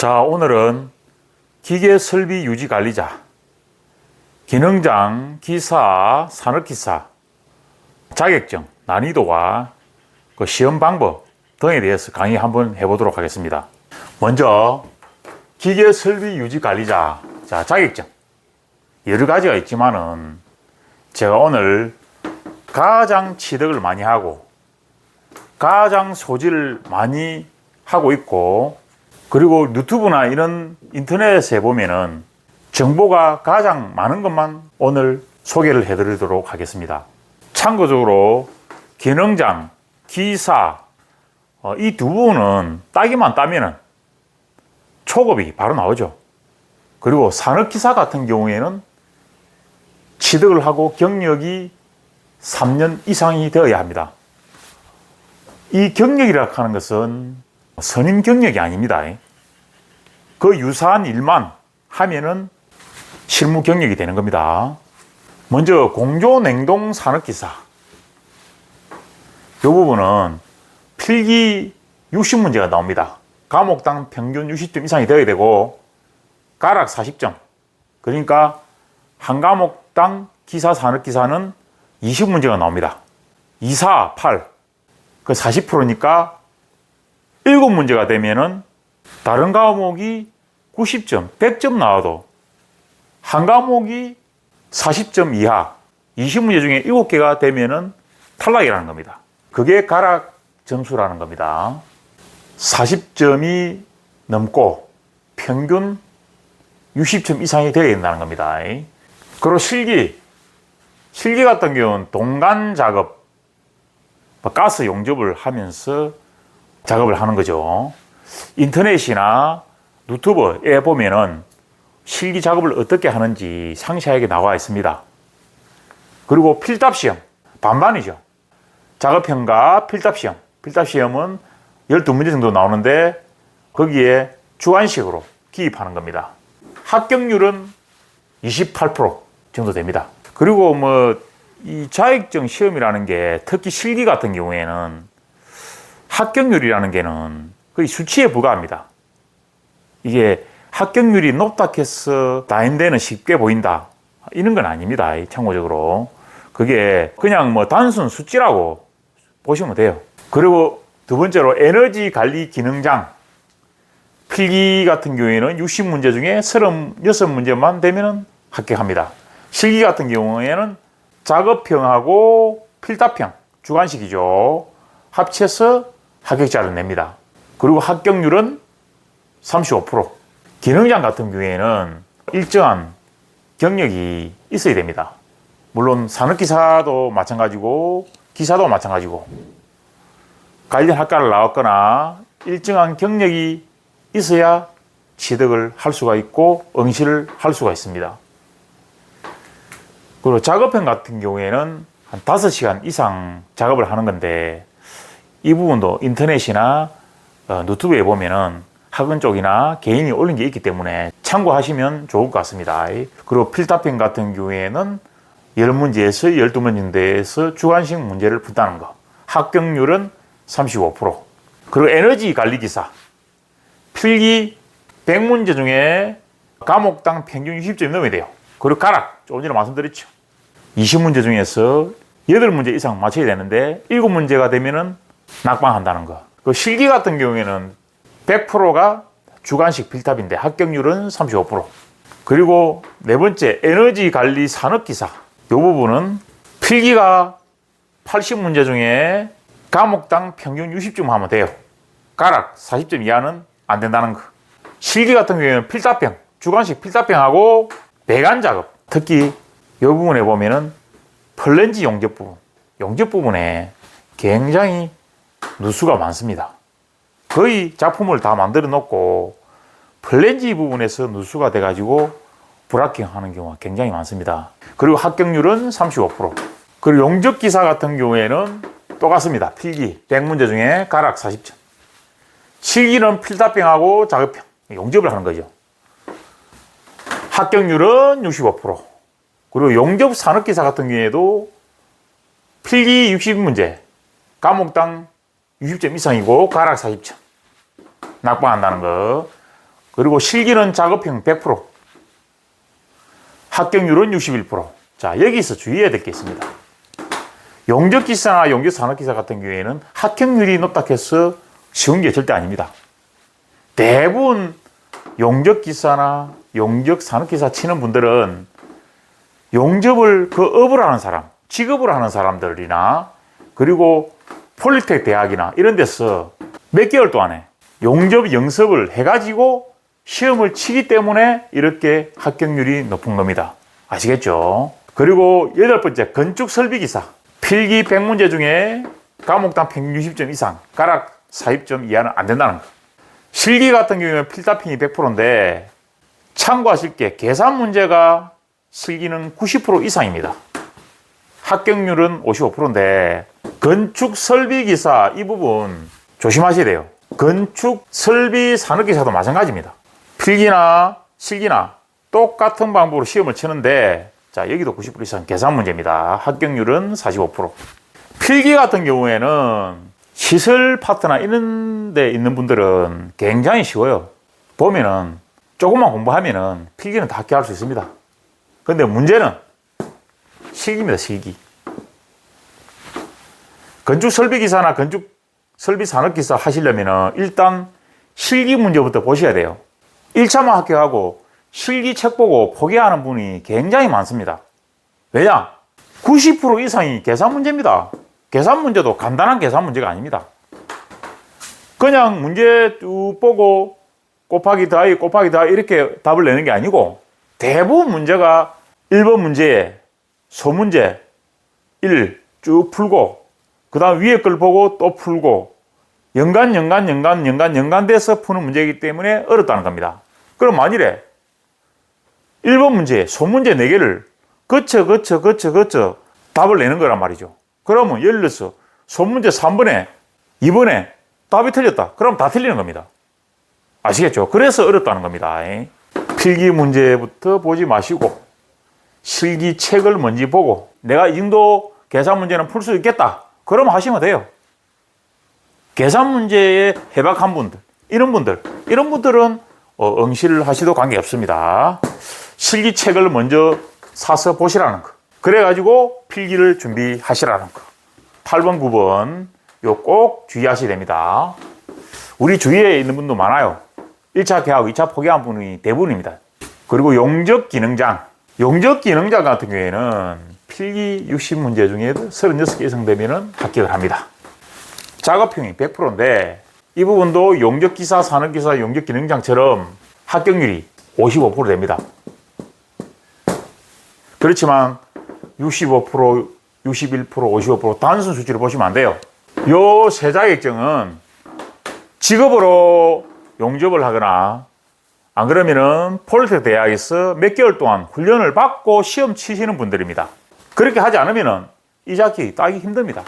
자, 오늘은 기계 설비 유지 관리자, 기능장, 기사, 산업기사, 자격증, 난이도와 그 시험 방법 등에 대해서 강의 한번 해보도록 하겠습니다. 먼저 기계 설비 유지 관리자, 자, 자격증 여러 가지가 있지만은 제가 오늘 가장 취득을 많이 하고 가장 소지를 많이 하고 있고, 그리고 유튜브나 이런 인터넷에 보면은 정보가 가장 많은 것만 오늘 소개를 해드리도록 하겠습니다. 참고적으로 기능장, 기사, 이 두 부분은 따기만 따면은 초급이 바로 나오죠. 그리고 산업기사 같은 경우에는 취득을 하고 경력이 3년 이상이 되어야 합니다. 이 경력이라고 하는 것은 선임 경력이 아닙니다. 그 유사한 일만 하면은 실무 경력이 되는 겁니다. 먼저 공조 냉동 산업기사, 이 부분은 필기 60문제가 나옵니다. 과목당 평균 60점 이상이 되어야 되고 가락 40점, 그러니까 한 과목당 기사 산업기사는 20문제가 나옵니다. 2, 4, 8, 그 40%니까 7문제가 되면은 다른 과목이 90점, 100점 나와도 한 과목이 40점 이하, 20문제 중에 7개가 되면은 탈락이라는 겁니다. 그게 가락 점수라는 겁니다. 40점이 넘고 평균 60점 이상이 되어야 된다는 겁니다. 그리고 실기 같은 경우는 동간 작업, 가스 용접을 하면서 작업을 하는 거죠. 인터넷이나 유튜브에 보면은 실기 작업을 어떻게 하는지 상세하게 나와 있습니다. 그리고 필답 시험, 반반이죠. 작업형과 필답 시험. 필답 시험은 12문제 정도 나오는데 거기에 주관식으로 기입하는 겁니다. 합격률은 28% 정도 됩니다. 그리고 이 자격증 시험이라는 게 특히 실기 같은 경우에는 합격률이라는 게는 거의 수치에 불과합니다. 이게 합격률이 높다 해서 다인대는 쉽게 보인다, 이런 건 아닙니다. 참고적으로 그게 그냥 단순 수치라고 보시면 돼요. 그리고 두 번째로 에너지 관리 기능장, 필기 같은 경우에는 60문제 중에 36문제만 되면 합격합니다. 실기 같은 경우에는 작업형하고 필답형, 주관식이죠. 합쳐서 합격자를 냅니다. 그리고 합격률은 35%. 기능장 같은 경우에는 일정한 경력이 있어야 됩니다. 물론 산업기사도 마찬가지고 기사도 마찬가지고 관련 학과를 나왔거나 일정한 경력이 있어야 취득을 할 수가 있고 응시를 할 수가 있습니다. 그리고 작업형 같은 경우에는 한 5시간 이상 작업을 하는 건데, 이 부분도 인터넷이나 유튜브에 보면은 학원 쪽이나 개인이 올린 게 있기 때문에 참고하시면 좋을 것 같습니다. 그리고 필답형 같은 경우에는 10문제에서 12문제에서 주관식 문제를 푼다는 거. 합격률은 35%. 그리고 에너지 관리 기사. 필기 100문제 중에 과목당 평균 60점이 넘어야 돼요. 그리고 가락, 조금 전에 말씀드렸죠. 20문제 중에서 8문제 이상 맞춰야 되는데 7문제가 되면은 낙방한다는 거. 그 실기 같은 경우에는 100%가 주관식 필답인데 합격률은 35%. 그리고 네 번째, 에너지 관리 산업기사. 이 부분은 필기가 80문제 중에 과목당 평균 60점 하면 돼요. 가락 40점 이하는 안 된다는 거. 실기 같은 경우에는 필답형, 주관식 필답형하고 배관 작업. 특히 이 부분에 보면은 플랜지 용접 부분에 굉장히 누수가 많습니다. 거의 작품을 다 만들어 놓고 플랜지 부분에서 누수가 돼가지고 불합격하는 경우가 굉장히 많습니다. 그리고 합격률은 35%. 그리고 용접기사 같은 경우에는 똑같습니다. 필기 100문제 중에 가락 40점. 실기는 필답형하고 작업형, 용접을 하는 거죠. 합격률은 65%. 그리고 용접 산업기사 같은 경우에도 필기 60문제, 과목당 60점 이상이고 가락 40점 낙방한다는 거. 그리고 실기는 작업형 100%, 합격률은 61%. 자, 여기서 주의해야 될 게 있습니다. 용접기사나 용접산업기사 같은 경우에는 합격률이 높다 해서 쉬운 게 절대 아닙니다. 대부분 용접기사나 용접산업기사 치는 분들은 용접을 그 업을 하는 사람, 직업을 하는 사람들이나 그리고 폴리텍 대학이나 이런 데서 몇 개월 동안에 용접 연습을 해가지고 시험을 치기 때문에 이렇게 합격률이 높은 겁니다. 아시겠죠? 그리고 8번째, 건축설비기사. 필기 100문제 중에 과목당 160점 이상, 가락 40점 이하는 안 된다는 거. 실기 같은 경우에는 필답형이 100%인데 참고하실 게 계산 문제가 실기는 90% 이상입니다. 합격률은 55%인데 건축설비기사 이 부분 조심하셔야 돼요. 건축설비산업기사도 마찬가지입니다. 필기나 실기나 똑같은 방법으로 시험을 치는데 자, 여기도 90% 이상 계산 문제입니다. 합격률은 45%. 필기 같은 경우에는 시설 파트나 이런 데 있는 분들은 굉장히 쉬워요. 보면은 조금만 공부하면은 필기는 다 합격할 수 있습니다. 근데 문제는 실기입니다, 실기. 건축설비기사나 건축설비산업기사 하시려면은 일단 실기 문제부터 보셔야 돼요. 1차만 합격하고 실기 책 보고 포기하는 분이 굉장히 많습니다. 왜냐? 90% 이상이 계산 문제입니다. 계산 문제도 간단한 계산 문제가 아닙니다. 그냥 문제 쭉 보고 곱하기 더하기 곱하기 더하기 이렇게 답을 내는 게 아니고 대부분 문제가 1번 문제에 소문제 1 쭉 풀고 그 다음 위에 걸 보고 또 풀고 연관돼서 푸는 문제이기 때문에 어렵다는 겁니다. 그럼 만일에 1번 문제, 소문제 4개를 거쳐 답을 내는 거란 말이죠. 그러면 예를 들어서 소문제 3번에 2번에 답이 틀렸다. 그럼 다 틀리는 겁니다. 아시겠죠? 그래서 어렵다는 겁니다. 필기 문제부터 보지 마시고 실기 책을 먼저 보고 내가 이 정도 계산 문제는 풀 수 있겠다. 그럼 하시면 돼요. 계산 문제에 해박한 분들, 이런 분들은 응시를 하시도 관계없습니다. 실기책을 먼저 사서 보시라는 거. 그래가지고 필기를 준비하시라는 거. 8번, 9번 요 꼭 주의하셔야 됩니다. 우리 주위에 있는 분도 많아요. 1차 합격하고 2차 포기한 분이 대부분입니다. 그리고 용접기능장 같은 경우에는 필기 60문제 중에도 36개 이상 되면 합격을 합니다. 작업형이 100%인데 이 부분도 용접기사, 산업기사, 용접기능장처럼 합격률이 55% 됩니다. 그렇지만 65%, 61%, 55% 단순 수치를 보시면 안 돼요. 요 세 자격증은 직업으로 용접을 하거나 안 그러면은 폴리텍 대학에서 몇 개월 동안 훈련을 받고 시험 치시는 분들입니다. 그렇게 하지 않으면은 이 자격이 따기 힘듭니다.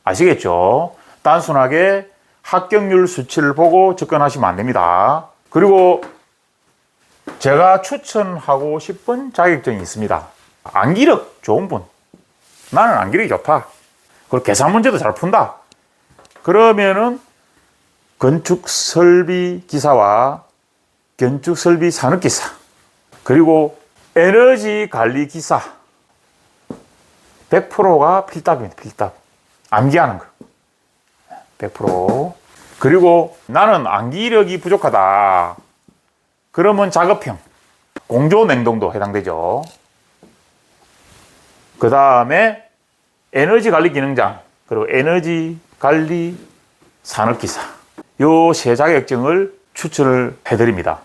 아시겠죠? 단순하게 합격률 수치를 보고 접근하시면 안 됩니다. 그리고 제가 추천하고 싶은 자격증이 있습니다. 암기력 좋은 분. 나는 암기력이 좋다. 그리고 계산 문제도 잘 푼다. 그러면은 건축설비기사와 건축설비산업기사 그리고 에너지관리기사 100%가 필답입니다. 필답. 암기하는 거. 100%. 그리고 나는 암기력이 부족하다. 그러면 작업형. 공조냉동도 해당되죠. 그 다음에 에너지관리기능장 그리고 에너지관리산업기사 요 세 자격증을 추천을 해드립니다.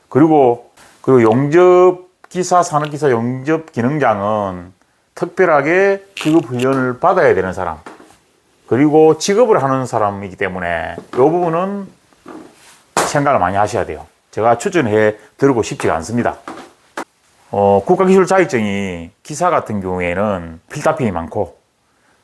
그리고 용접기사, 산업기사, 용접기능장은 특별하게 기급 훈련을 받아야 되는 사람 그리고 직업을 하는 사람이기 때문에 이 부분은 생각을 많이 하셔야 돼요. 제가 추천해 드리고 싶지가 않습니다. 국가기술 자격증이 기사 같은 경우에는 필답형이 많고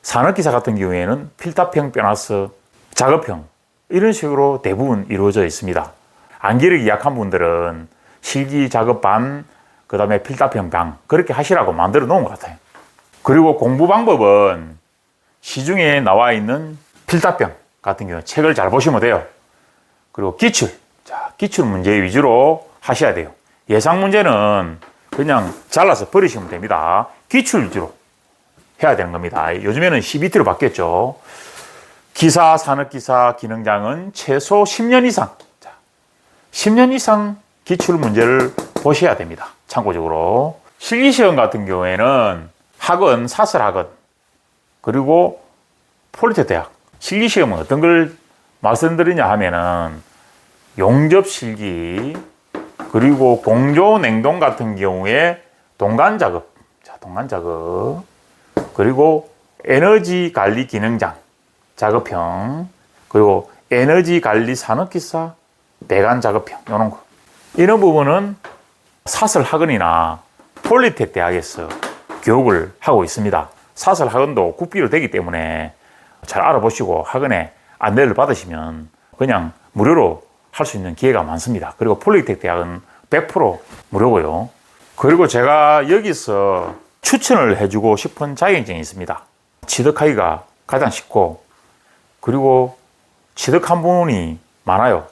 산업기사 같은 경우에는 필답형 빼놔서 작업형 이런 식으로 대부분 이루어져 있습니다. 암기력이 약한 분들은 실기 작업 반, 그 다음에 필답형 반 그렇게 하시라고 만들어 놓은 것 같아요. 그리고 공부 방법은 시중에 나와 있는 필답형 같은 경우 책을 잘 보시면 돼요. 그리고 기출 자, 기출 문제 위주로 하셔야 돼요. 예상 문제는 그냥 잘라서 버리시면 됩니다. 기출 위주로 해야 되는 겁니다. 요즘에는 CBT로 바뀌었죠. 기사, 산업기사, 기능장은 최소 10년 이상. 자, 10년 이상 기출 문제를 보셔야 됩니다. 참고적으로. 실기시험 같은 경우에는 학은 사설학은 그리고 폴리테크대학. 실기시험은 어떤 걸 말씀드리냐 하면은 용접실기 그리고 공조냉동 같은 경우에 동간작업. 자, 동간작업. 그리고 에너지관리 기능장 작업형, 그리고 에너지관리 산업기사 배관 작업형, 이런 거. 이런 부분은 사설학원이나 폴리텍 대학에서 교육을 하고 있습니다. 사설학원도 국비로 되기 때문에 잘 알아보시고 학원에 안내를 받으시면 그냥 무료로 할 수 있는 기회가 많습니다. 그리고 폴리텍 대학은 100% 무료고요. 그리고 제가 여기서 추천을 해주고 싶은 자격증이 있습니다. 취득하기가 가장 쉽고, 그리고 취득한 부분이 많아요.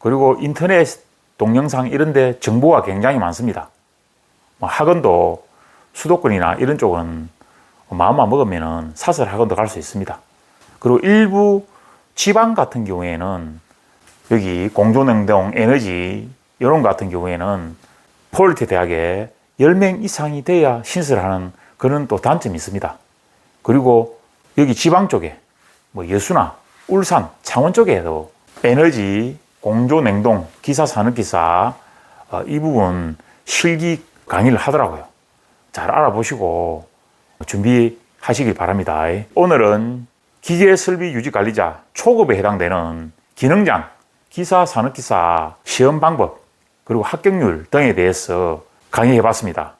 그리고 인터넷 동영상 이런 데 정보가 굉장히 많습니다. 학원도 수도권이나 이런 쪽은 마음만 먹으면 사설 학원도 갈 수 있습니다. 그리고 일부 지방 같은 경우에는 여기 공조냉동 에너지 이런 것 같은 경우에는 폴리텍 대학에 10명 이상이 돼야 신설하는 그런 또 단점이 있습니다. 그리고 여기 지방 쪽에 여수나 울산, 창원 쪽에도 에너지, 공조냉동, 기사, 산업기사 이 부분 실기 강의를 하더라고요. 잘 알아보시고 준비하시길 바랍니다. 오늘은 기계설비유지관리자 초급에 해당되는 기능장, 기사, 산업기사 시험 방법 그리고 합격률 등에 대해서 강의해 봤습니다.